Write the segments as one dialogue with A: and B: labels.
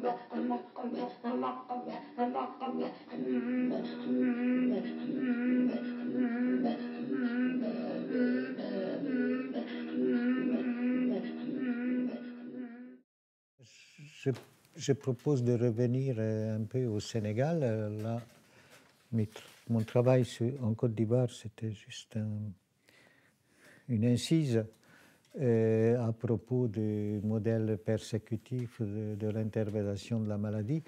A: Je, je propose de revenir un peu au Sénégal. Là, mon travail en Côte d'Ivoire, c'était juste une incise à propos du modèle persécutif de l'interprétation de la maladie.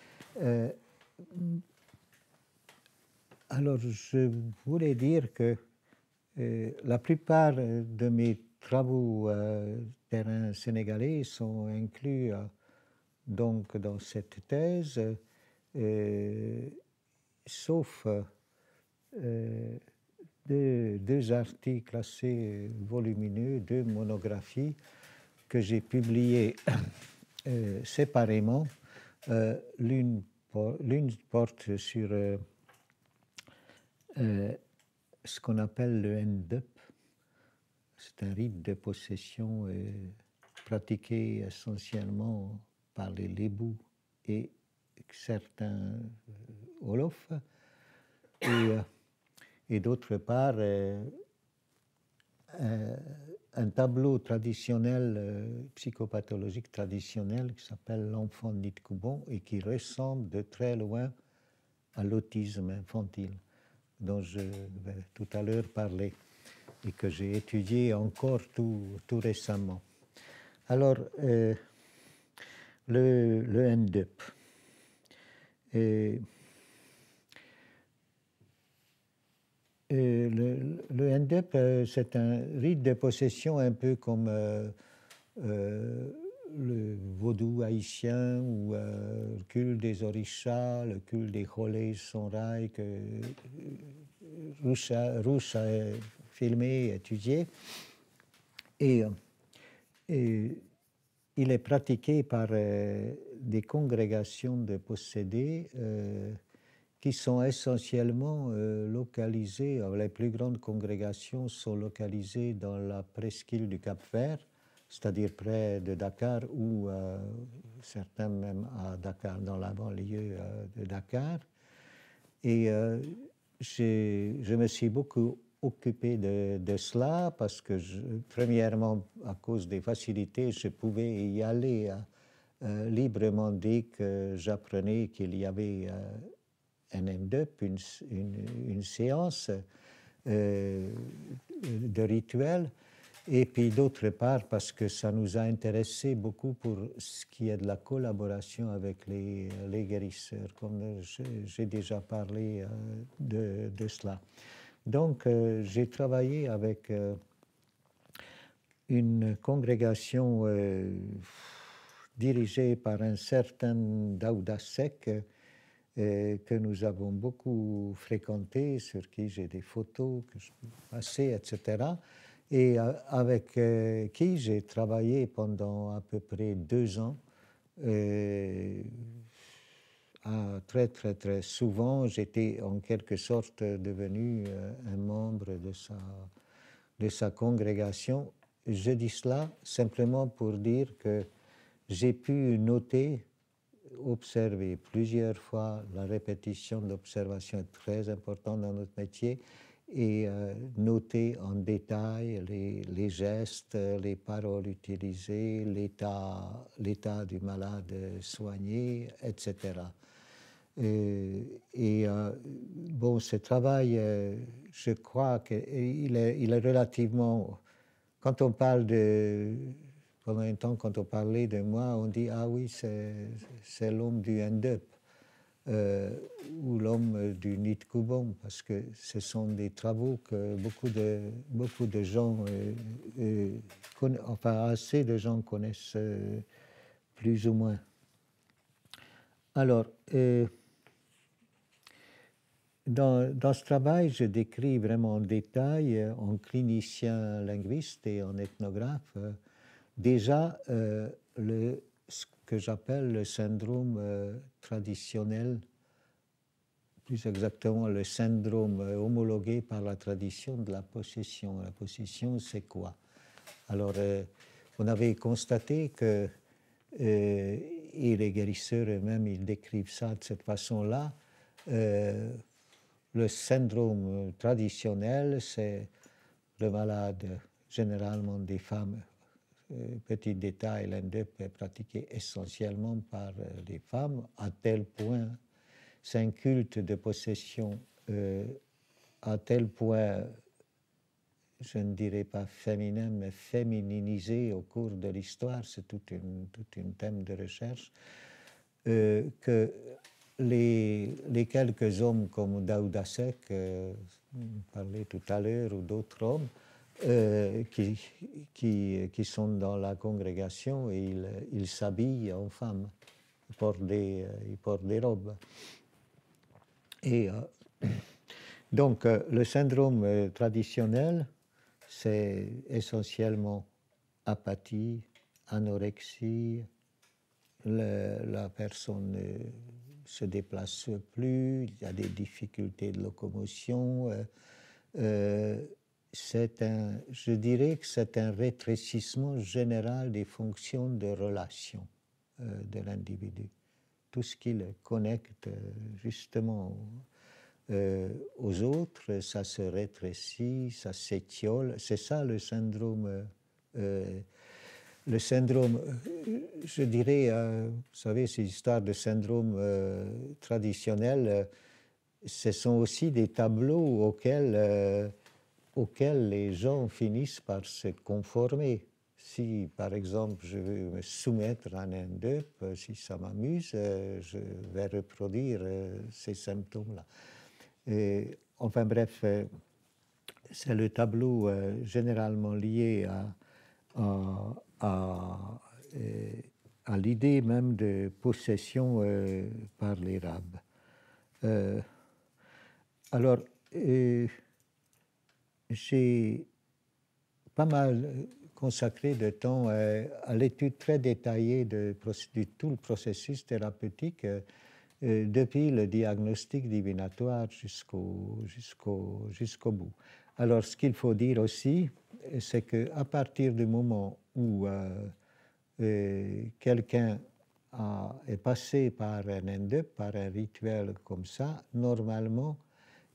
A: Alors, je voulais dire que la plupart de mes travaux terrain sénégalais sont inclus donc dans cette thèse, sauf deux articles assez volumineux, deux monographies que j'ai publiées séparément. L'une porte sur ce qu'on appelle le NDEP. C'est un rite de possession pratiqué essentiellement par les Lébous et certains Wolofs. Et d'autre part, un tableau traditionnel, psychopathologique traditionnel, qui s'appelle l'enfant Nid Koubon et qui ressemble de très loin à l'autisme infantile, dont je vais tout à l'heure parler et que j'ai étudié encore tout récemment. Alors, le NDEP. Le NDEP, c'est un rite de possession un peu comme le vaudou haïtien ou le culte des orishas, le culte des Kholé Sonrai que Rouch a filmé et étudié. Et il est pratiqué par des congrégations de possédés qui sont essentiellement localisées, les plus grandes congrégations sont localisées dans la presqu'île du Cap-Vert, c'est-à-dire près de Dakar ou certains même à Dakar, dans la banlieue de Dakar. Et je me suis beaucoup occupé de cela parce que, premièrement, à cause des facilités, je pouvais y aller librement dès que j'apprenais qu'il y avait un NDEP, une séance de rituel, et puis d'autre part parce que ça nous a intéressé beaucoup pour ce qui est de la collaboration avec les guérisseurs, comme j'ai déjà parlé de cela. Donc j'ai travaillé avec une congrégation dirigée par un certain Daouda Seck, que nous avons beaucoup fréquenté, sur qui j'ai des photos que je peux passer, etc. Et avec qui j'ai travaillé pendant à peu près 2 ans. Très souvent, j'étais en quelque sorte devenu un membre de sa congrégation. Je dis cela simplement pour dire que j'ai pu noter, observer plusieurs fois, la répétition de l'observation est très importante dans notre métier, et noter en détail les gestes, les paroles utilisées, l'état du malade soigné, etc. Bon, ce travail, je crois qu'il est relativement... Quand on parle pendant un temps, quand on parlait de moi, on dit « Ah oui, c'est l'homme du NDEP » ou l'homme du Nid Koubon, parce que ce sont des travaux que beaucoup de gens, enfin assez de gens connaissent plus ou moins. Alors, dans ce travail, je décris vraiment en détail, en clinicien linguiste et en ethnographe, déjà ce que j'appelle le syndrome traditionnel, plus exactement le syndrome homologué par la tradition de la possession. La possession, c'est quoi? Alors, on avait constaté que et les guérisseurs eux-mêmes, ils décrivent ça de cette façon-là. Le syndrome traditionnel, c'est le malade, généralement des femmes. Petit détail, l'NDEP est pratiqué essentiellement par les femmes, à tel point, c'est un culte de possession à tel point, je ne dirais pas féminin, mais fémininisé au cours de l'histoire, c'est tout un thème de recherche, que les quelques hommes comme Daouda Seck, on parlait tout à l'heure, ou d'autres hommes, qui sont dans la congrégation et ils s'habillent en femmes, ils portent des robes. Et donc le syndrome traditionnel, c'est essentiellement apathie, anorexie, la personne ne se déplace plus, il y a des difficultés de locomotion. Je dirais que c'est un rétrécissement général des fonctions de relation de l'individu. Tout ce qui le connecte justement aux autres, ça se rétrécit, ça s'étiole. C'est ça le syndrome. Le syndrome, je dirais, vous savez, ces histoires de syndrome traditionnel, ce sont aussi des tableaux auxquels les gens finissent par se conformer. Si, par exemple, je veux me soumettre à un NDEP, si ça m'amuse, je vais reproduire ces symptômes-là. Enfin bref, c'est le tableau généralement lié à l'idée même de possession par les rabbes. Alors, j'ai pas mal consacré de temps à l'étude très détaillée de tout le processus thérapeutique depuis le diagnostic divinatoire jusqu'au bout. Alors, ce qu'il faut dire aussi, c'est qu'à partir du moment où quelqu'un est passé par un NDEP, par un rituel comme ça, normalement,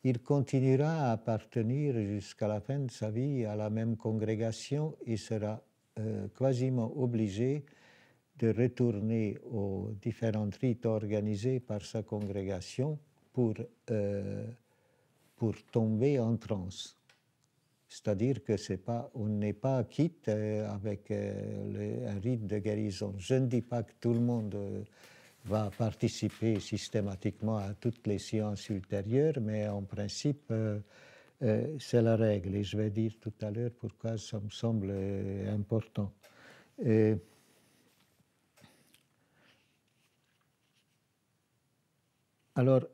A: il continuera à appartenir jusqu'à la fin de sa vie à la même congrégation et sera quasiment obligé de retourner aux différents rites organisés par sa congrégation pour tomber en transe. C'est-à-dire que on n'est pas quitte avec un rite de guérison. Je ne dis pas que tout le monde va participer systématiquement à toutes les séances ultérieures, mais en principe, c'est la règle. Et je vais dire tout à l'heure pourquoi ça me semble important. Alors,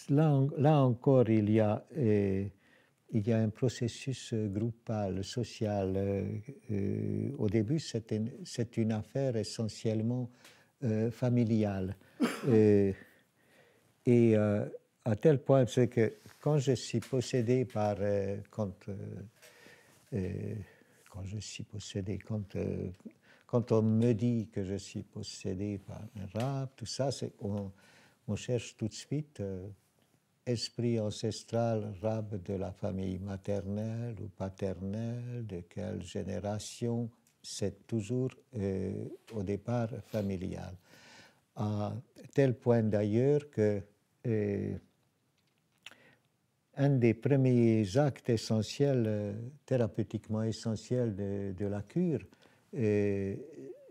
A: là encore, il y a un processus groupal, social. Au début, c'est une affaire essentiellement familiale. Et à tel point que quand je suis possédé par... quand on me dit que je suis possédé par un rab, tout ça, on cherche tout de suite esprit ancestral, rab de la famille maternelle ou paternelle, de quelle génération, c'est toujours au départ familial. À tel point d'ailleurs que un des premiers actes essentiels, thérapeutiquement essentiels de la cure,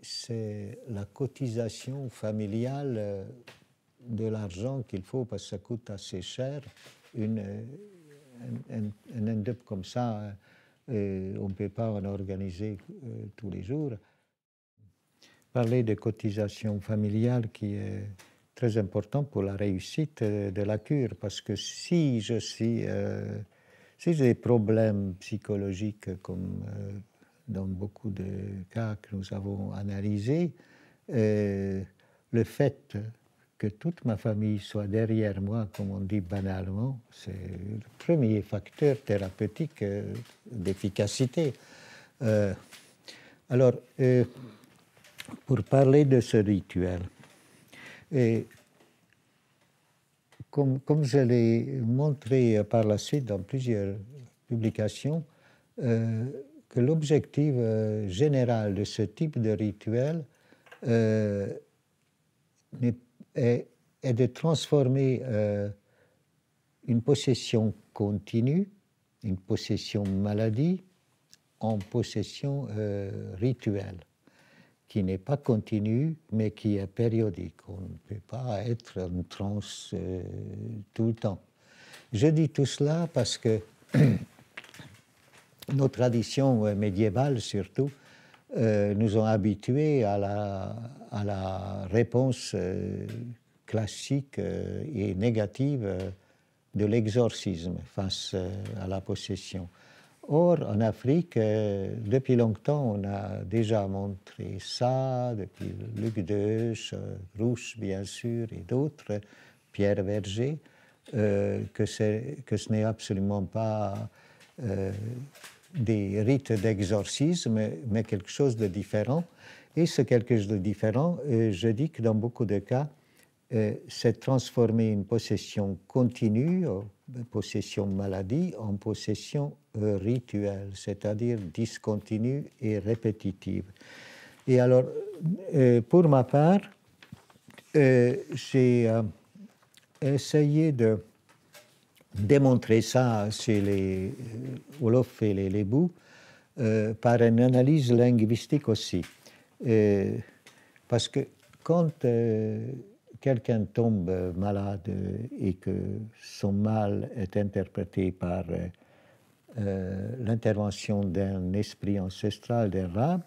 A: c'est la cotisation familiale de l'argent qu'il faut, parce que ça coûte assez cher. Un NDEP comme ça, on ne peut pas en organiser tous les jours. Parler de cotisation familiale qui est très important pour la réussite de la cure, parce que si j'ai des problèmes psychologiques comme dans beaucoup de cas que nous avons analysés, le fait que toute ma famille soit derrière moi, comme on dit banalement, c'est le premier facteur thérapeutique d'efficacité. Alors, pour parler de ce rituel. Et comme je l'ai montré par la suite dans plusieurs publications, que l'objectif général de ce type de rituel est de transformer une possession continue, une possession maladie, en possession rituelle, qui n'est pas continue, mais qui est périodique. On ne peut pas être en transe tout le temps. Je dis tout cela parce que nos traditions médiévales, surtout, nous ont habitués à la réponse classique et négative de l'exorcisme face à la possession. Or, en Afrique, depuis longtemps, on a déjà montré ça, depuis Luc Deusch, Rouche, bien sûr, et d'autres, Pierre Verger, que ce n'est absolument pas des rites d'exorcisme, mais quelque chose de différent. Et ce quelque chose de différent, je dis que dans beaucoup de cas, c'est transformer une possession continue, possession maladie, en possession rituelle, c'est-à-dire discontinue et répétitive. Et alors, pour ma part, j'ai essayé de démontrer ça chez les Wolof et les Lébou par une analyse linguistique aussi. Parce que quand quelqu'un tombe malade et que son mal est interprété par l'intervention d'un esprit ancestral, d'un rab,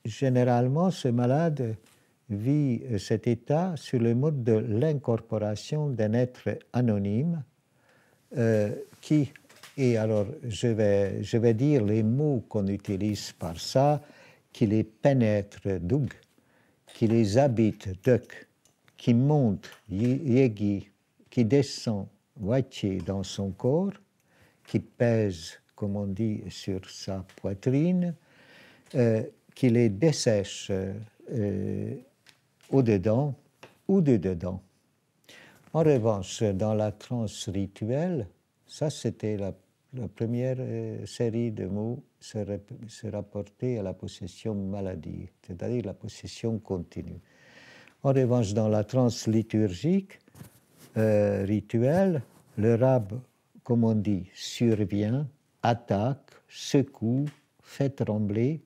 A: généralement ce malade vit cet état sur le mode de l'incorporation d'un être anonyme qui, et alors je vais dire les mots qu'on utilise par ça, qui les pénètre, dug, qui les habite, duk, qui monte, yegi, qui descend, wachi, dans son corps, qui pèse, comme on dit, sur sa poitrine, qui les dessèche au-dedans ou de dedans. En revanche, dans la transe rituelle, ça c'était la première série de mots se rapporter à la possession maladie, c'est-à-dire la possession continue. En revanche, dans la transe liturgique, rituelle, le rab, comme on dit, survient, attaque, secoue, fait trembler.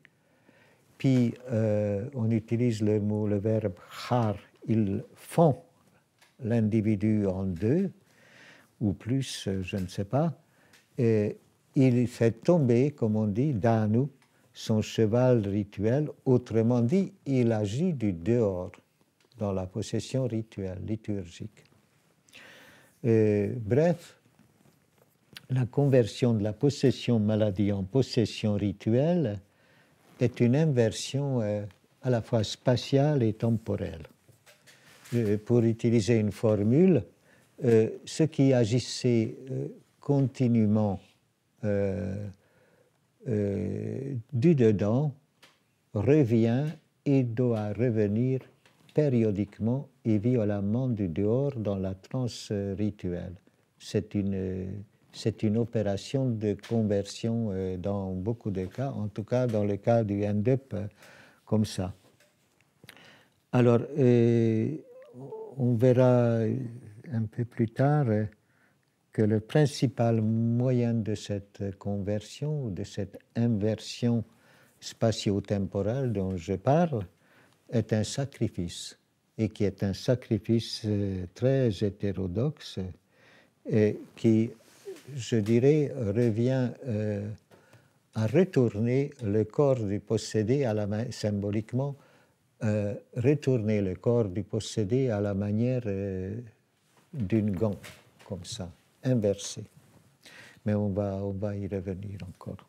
A: Puis on utilise le verbe char, ils font l'individu en deux, ou plus, je ne sais pas, et il fait tomber, comme on dit, danu, son cheval rituel, autrement dit, il agit du dehors, dans la possession rituelle, liturgique. Bref, la conversion de la possession maladie en possession rituelle est une inversion à la fois spatiale et temporelle. Pour utiliser une formule, ce qui agissait continuellement du dedans revient et doit revenir périodiquement et violemment du dehors dans la transe rituelle. C'est une opération de conversion dans beaucoup de cas, en tout cas dans le cas du end-up comme ça. Alors, on verra un peu plus tard que le principal moyen de cette conversion, de cette inversion spatio-temporelle dont je parle, est un sacrifice, et qui est un sacrifice très hétérodoxe, et qui, je dirais, revient à retourner le corps du possédé à la main, symboliquement, retourner le corps du possédé à la manière d'une gant, comme ça, inversé. Mais on va y revenir encore.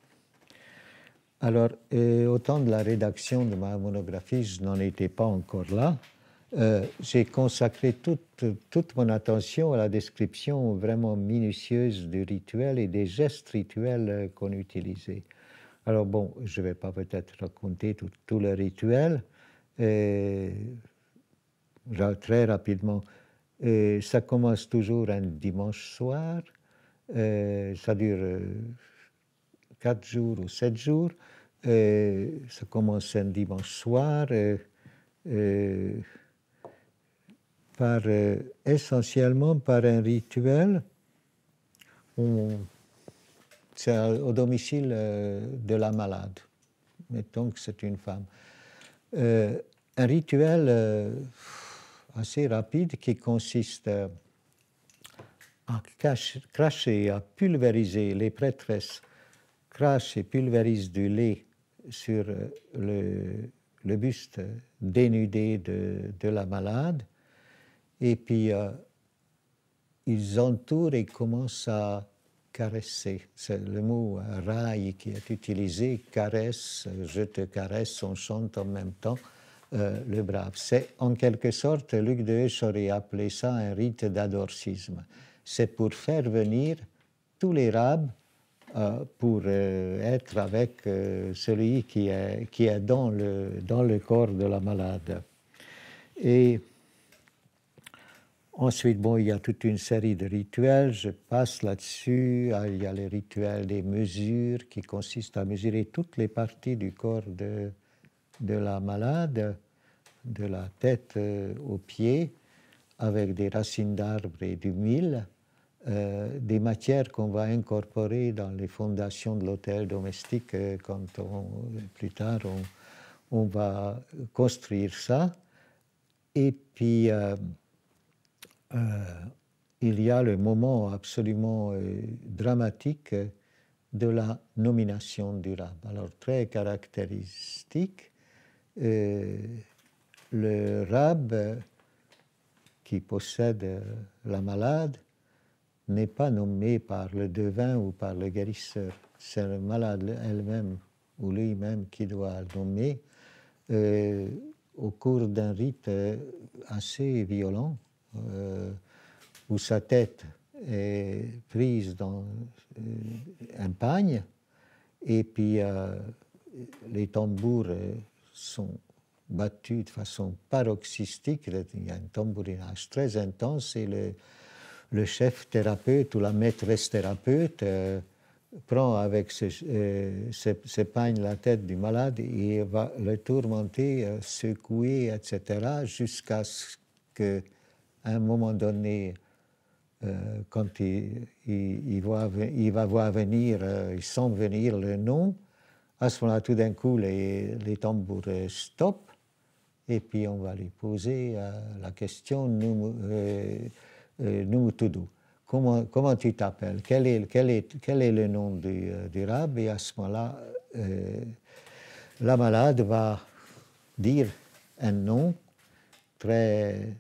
A: Alors, au temps de la rédaction de ma monographie, je n'en étais pas encore là. J'ai consacré toute mon attention à la description vraiment minutieuse du rituel et des gestes rituels qu'on utilisait. Alors bon, je ne vais pas peut-être raconter tout le rituel. Très rapidement, ça commence toujours un dimanche soir. Ça dure 4 jours ou 7 jours. Ça commence un dimanche soir essentiellement par un rituel. C'est au domicile de la malade. Mettons que c'est une femme. Un rituel assez rapide qui consiste à cracher, à pulvériser. Les prêtresses crachent et pulvérisent du lait sur le buste dénudé de la malade, et puis ils entourent et commencent à caresser. C'est le mot rail qui est utilisé, caresse, je te caresse, on chante en même temps le brave. C'est en quelque sorte, Luc de Heusch aurait appelé ça un rite d'adorcisme. C'est pour faire venir tous les rabbes pour être avec celui qui est dans le corps de la malade. Et ensuite, bon, il y a toute une série de rituels, je passe là-dessus. Il y a les rituels des mesures qui consistent à mesurer toutes les parties du corps de la malade, de la tête aux pieds, avec des racines d'arbres et du mil, des matières qu'on va incorporer dans les fondations de l'hôtel domestique quand plus tard on va construire ça. Et puis il y a le moment absolument dramatique de la nomination du rabb. Alors, très caractéristique, le rabb qui possède la malade n'est pas nommé par le devin ou par le guérisseur. C'est la malade elle-même ou lui-même qui doit le nommer au cours d'un rite assez violent, où sa tête est prise dans un pagne, et puis les tambours sont battus de façon paroxystique. Il y a un tambourinage très intense, et le chef thérapeute ou la maîtresse thérapeute prend avec ses pagnes la tête du malade et va le tourmenter, secouer, etc., jusqu'à ce qu'à un moment donné, quand il va voir venir, il sent venir le nom, à ce moment-là, tout d'un coup, les tambours stoppent, et puis on va lui poser la question Numutudu. Comment tu t'appelles? Quel est le nom du rabb? Et à ce moment-là, la malade va dire un nom très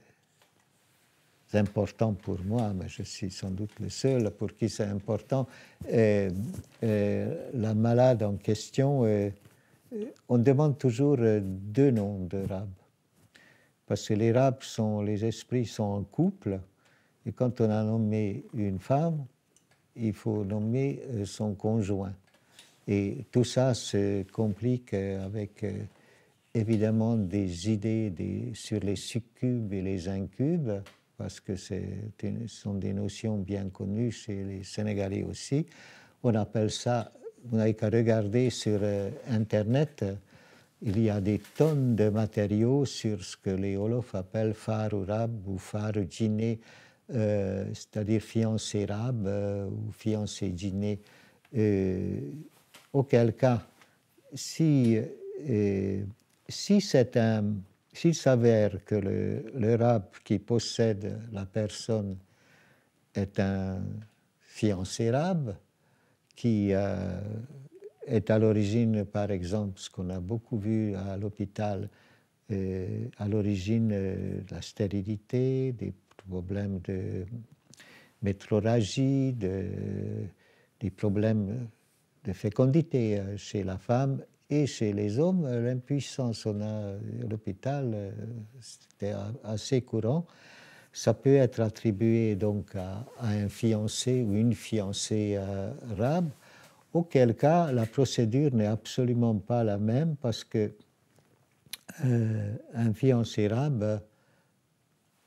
A: important pour moi, mais je suis sans doute le seul pour qui c'est important. La malade en question, on demande toujours 2 noms de rabb, parce que les esprits sont en couple, et quand on a nommé une femme, il faut nommer son conjoint. Et tout ça se complique avec évidemment des idées sur les succubes et les incubes, parce que ce sont des notions bien connues chez les Sénégalais aussi. On appelle ça, vous n'avez qu'à regarder sur Internet, il y a des tonnes de matériaux sur ce que les Wolofs appellent faru rab ou faru djiné, c'est-à-dire fiancé rab ou fiancé djiné. Auquel cas, s'il s'avère que le rab qui possède la personne est un fiancé rab, qui est à l'origine, par exemple, ce qu'on a beaucoup vu à l'hôpital, à l'origine de la stérilité, des problèmes de métrorragie, des problèmes de fécondité chez la femme et chez les hommes. L'impuissance, à l'hôpital, c'était assez courant. Ça peut être attribué donc à un fiancé ou une fiancée rab, auquel cas la procédure n'est absolument pas la même parce que un fiancé arabe,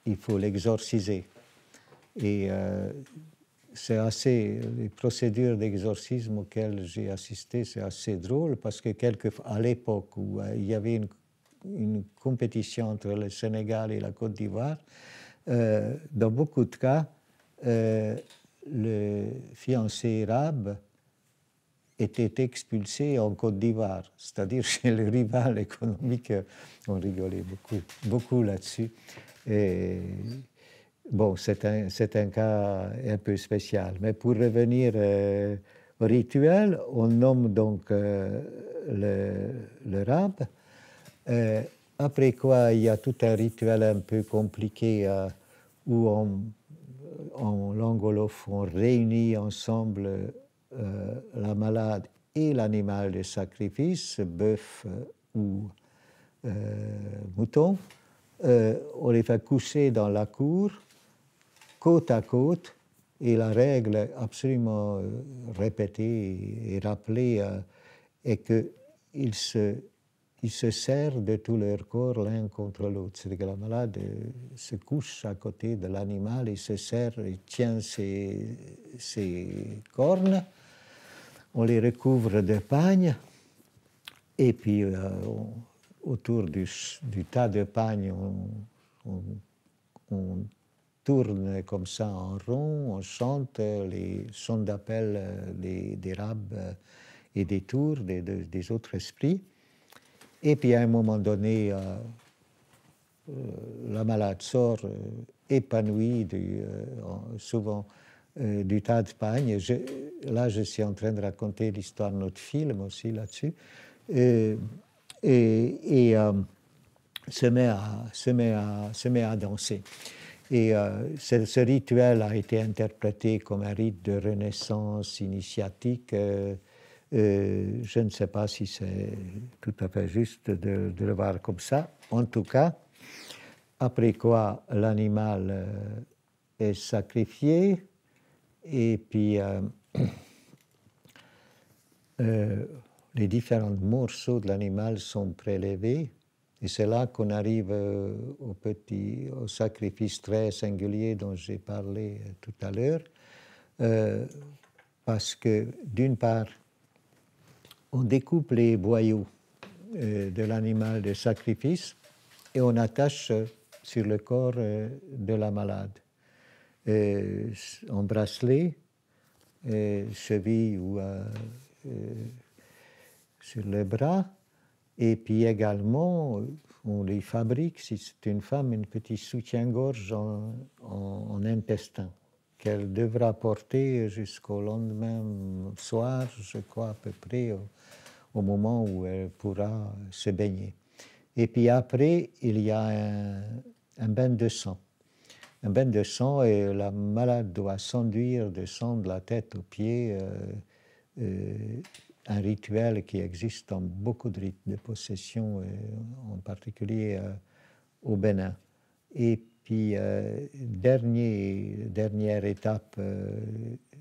A: il faut l'exorciser. Et c'est assez, les procédures d'exorcisme auxquelles j'ai assisté, c'est assez drôle parce que à l'époque où il y avait une compétition entre le Sénégal et la Côte d'Ivoire, dans beaucoup de cas, le fiancé arabe était expulsé en Côte d'Ivoire, c'est-à-dire chez le rival économique. On rigolait beaucoup là-dessus. Et bon, c'est un cas un peu spécial. Mais pour revenir au rituel, on nomme donc le rab. Après quoi, il y a tout un rituel un peu compliqué où en langue wolof, on réunit ensemble la malade et l'animal de sacrifice, bœuf ou mouton. On les fait coucher dans la cour, côte à côte, et la règle absolument répétée et rappelée est qu'ils se serrent de tout leur corps l'un contre l'autre. C'est-à-dire que la malade se couche à côté de l'animal et se serre et tient ses cornes. On les recouvre de pagne et puis autour du tas de pagne, on tourne comme ça en rond, on chante les sons d'appel des rabes et des tours des autres esprits. Et puis à un moment donné, la malade sort épanouie, souvent du tas de pagne. Là, je suis en train de raconter l'histoire de notre film aussi là-dessus. Et se met à danser. Et ce rituel a été interprété comme un rite de renaissance initiatique. Je ne sais pas si c'est tout à fait juste de le voir comme ça. En tout cas, après quoi l'animal est sacrifié et puis les différents morceaux de l'animal sont prélevés. Et c'est là qu'on arrive au sacrifice très singulier dont j'ai parlé tout à l'heure. Parce que, d'une part, on découpe les boyaux de l'animal de sacrifice et on attache sur le corps de la malade en bracelet, cheville ou sur le bras. Et puis également, on les fabrique, si c'est une femme, un petit soutien-gorge en intestin qu'elle devra porter jusqu'au lendemain soir, je crois à peu près, au moment où elle pourra se baigner. Et puis après, il y a un bain de sang. Un bain de sang, et la malade doit s'enduire de sang de la tête aux pieds, un rituel qui existe dans beaucoup de rites de possession, en particulier au Bénin. Et puis, dernière étape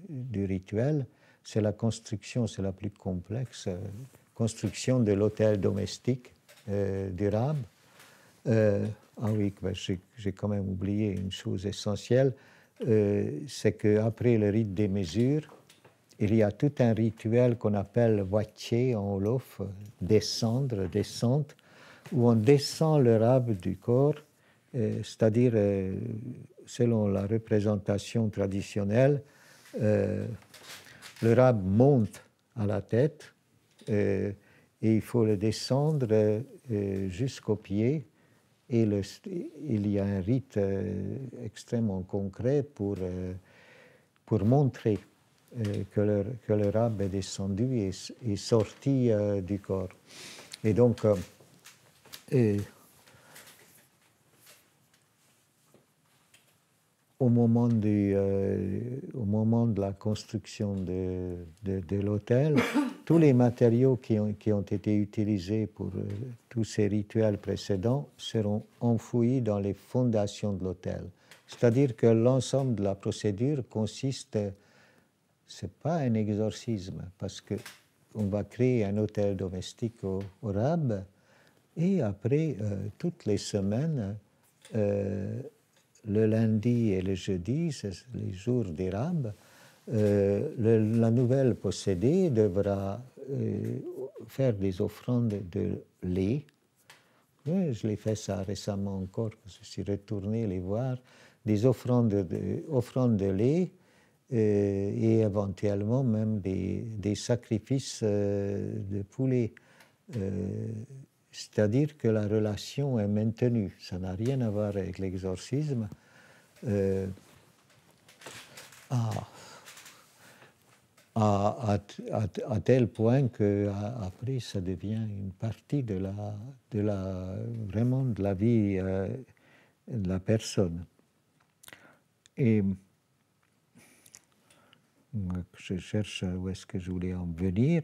A: du rituel, c'est la construction, c'est la plus complexe, construction de l'autel domestique du rab. Ah oui, j'ai quand même oublié une chose essentielle, c'est qu'après le rite des mesures, il y a tout un rituel qu'on appelle watié en wolof, descente, où on descend le rab du corps, c'est-à-dire, selon la représentation traditionnelle, le rab monte à la tête et il faut le descendre jusqu'aux pieds. Et il y a un rite extrêmement concret pour montrer que le rab est descendu et est sorti du corps. Et donc, au moment de la construction de l'autel, tous les matériaux qui ont été utilisés pour tous ces rituels précédents seront enfouis dans les fondations de l'autel. C'est-à-dire que l'ensemble de la procédure consiste ce n'est pas un exorcisme, parce qu'on va créer un hôtel domestique au Rab, et après, toutes les semaines, le lundi et le jeudi, c'est les jours des Rab, la nouvelle possédée devra faire des offrandes de lait. Je l'ai fait ça récemment encore, je suis retourné les voir, des offrandes de lait et éventuellement même des sacrifices de poulet. C'est-à-dire que la relation est maintenue. Ça n'a rien à voir avec l'exorcisme. À tel point qu'après, ça devient une partie vraiment de la vie de la personne. Et je cherche où est-ce que je voulais en venir.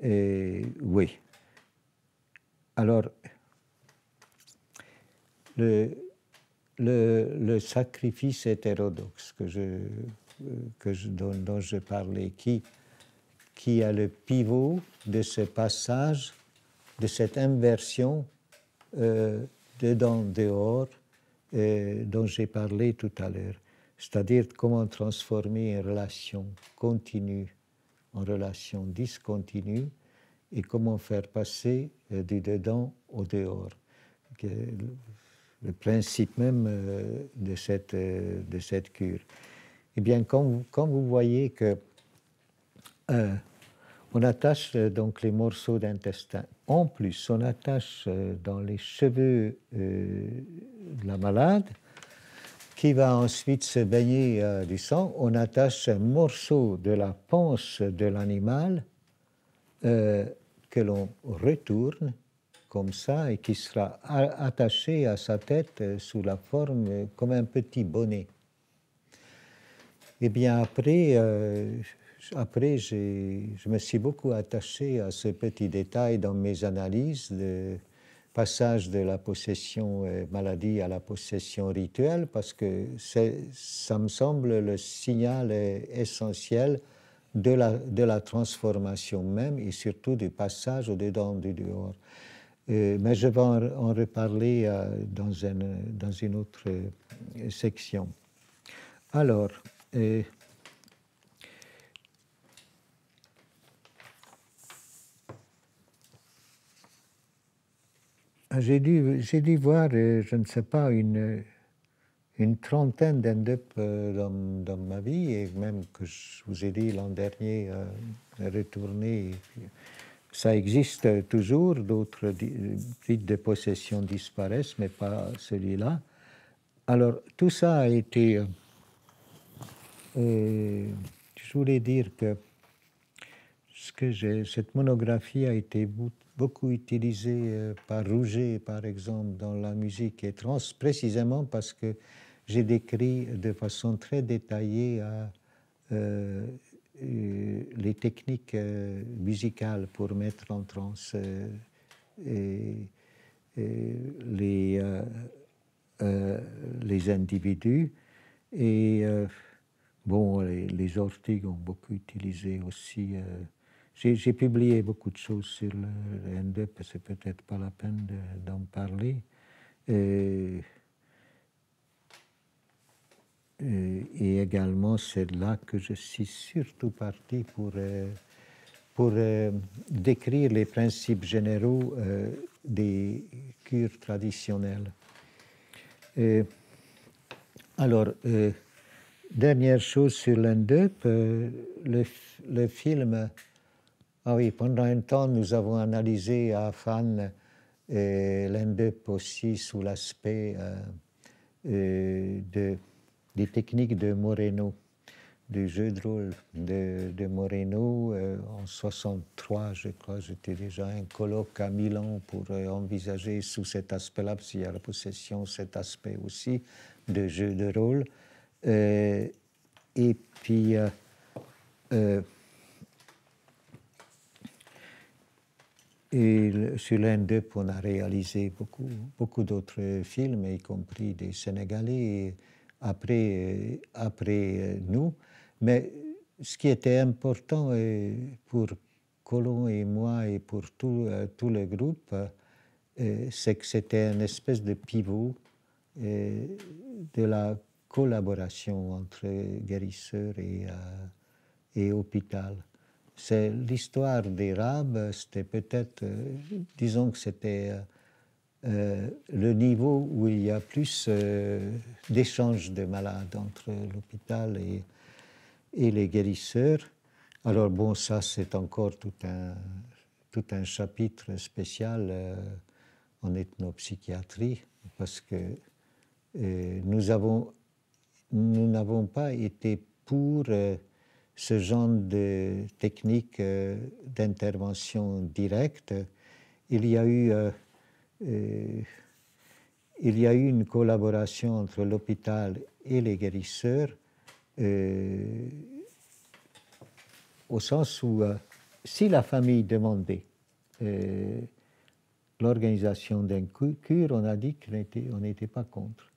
A: Oui. Alors, le sacrifice hétérodoxe dont je parlais, qui a le pivot de ce passage, de cette inversion dedans-dehors dont j'ai parlé tout à l'heure. C'est-à-dire comment transformer une relation continue en relation discontinue et comment faire passer du dedans au dehors. Le principe même de cette cure. Eh bien, quand vous voyez que on attache donc les morceaux d'intestin, en plus on attache dans les cheveux de la malade, qui va ensuite se baigner du sang, on attache un morceau de la panse de l'animal que l'on retourne comme ça et qui sera attaché à sa tête sous la forme comme un petit bonnet. Eh bien après je me suis beaucoup attaché à ce petit détail dans mes analyses de passage de la possession maladie à la possession rituelle, parce que ça me semble le signal essentiel de la transformation même et surtout du passage au-dedans du dehors. Mais je vais en reparler dans une autre section. Alors, j'ai dû voir, je ne sais pas, une trentaine d'end-up dans ma vie, et même que je vous ai dit l'an dernier, retourner. Ça existe toujours, d'autres rites de possession disparaissent, mais pas celui-là. Alors, tout ça a été... je voulais dire que cette monographie a été beaucoup utilisée par Rouget, par exemple, dans la musique et trans, précisément parce que j'ai décrit de façon très détaillée les techniques musicales pour mettre en transe les individus. Et bon, les orties ont beaucoup utilisé aussi. J'ai publié beaucoup de choses sur le end-up, c'est peut-être pas la peine d'en parler. Et également, c'est là que je suis surtout parti pour décrire les principes généraux des cures traditionnelles. Alors, dernière chose sur l'end-up, le film. Ah oui, pendant un temps, nous avons analysé à Fan l'end-up aussi sous l'aspect des techniques de Moreno, du jeu de rôle de Moreno. En 1963, je crois, j'étais déjà à un colloque à Milan pour envisager sous cet aspect-là, parce qu'il y a la possession, cet aspect aussi de jeu de rôle. Et puis, sur l'end-up, on a réalisé beaucoup d'autres films, y compris des Sénégalais après nous. Mais ce qui était important pour Colomb et moi et pour tout le groupe, c'est que c'était une espèce de pivot de la collaboration entre guérisseurs et hôpital. C'est l'histoire des RAB, c'était peut-être, disons que c'était le niveau où il y a plus d'échanges de malades entre l'hôpital et les guérisseurs. Alors bon, ça c'est encore tout un chapitre spécial en ethnopsychiatrie, parce que nous n'avons pas été pour ce genre de technique d'intervention directe. Il y a eu une collaboration entre l'hôpital et les guérisseurs, au sens où si la famille demandait l'organisation d'un cure, on a dit qu'on n'était pas contre.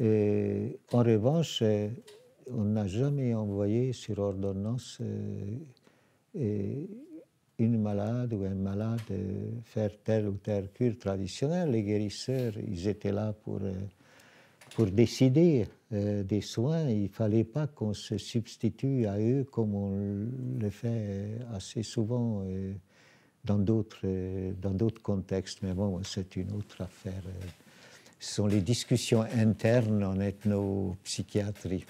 A: En revanche, on n'a jamais envoyé sur ordonnance une malade ou un malade faire telle ou telle cure traditionnelle. Les guérisseurs, ils étaient là pour décider des soins. Il ne fallait pas qu'on se substitue à eux comme on le fait assez souvent dans d'autres contextes. Mais bon, c'est une autre affaire. Ce sont les discussions internes en ethnopsychiatrie.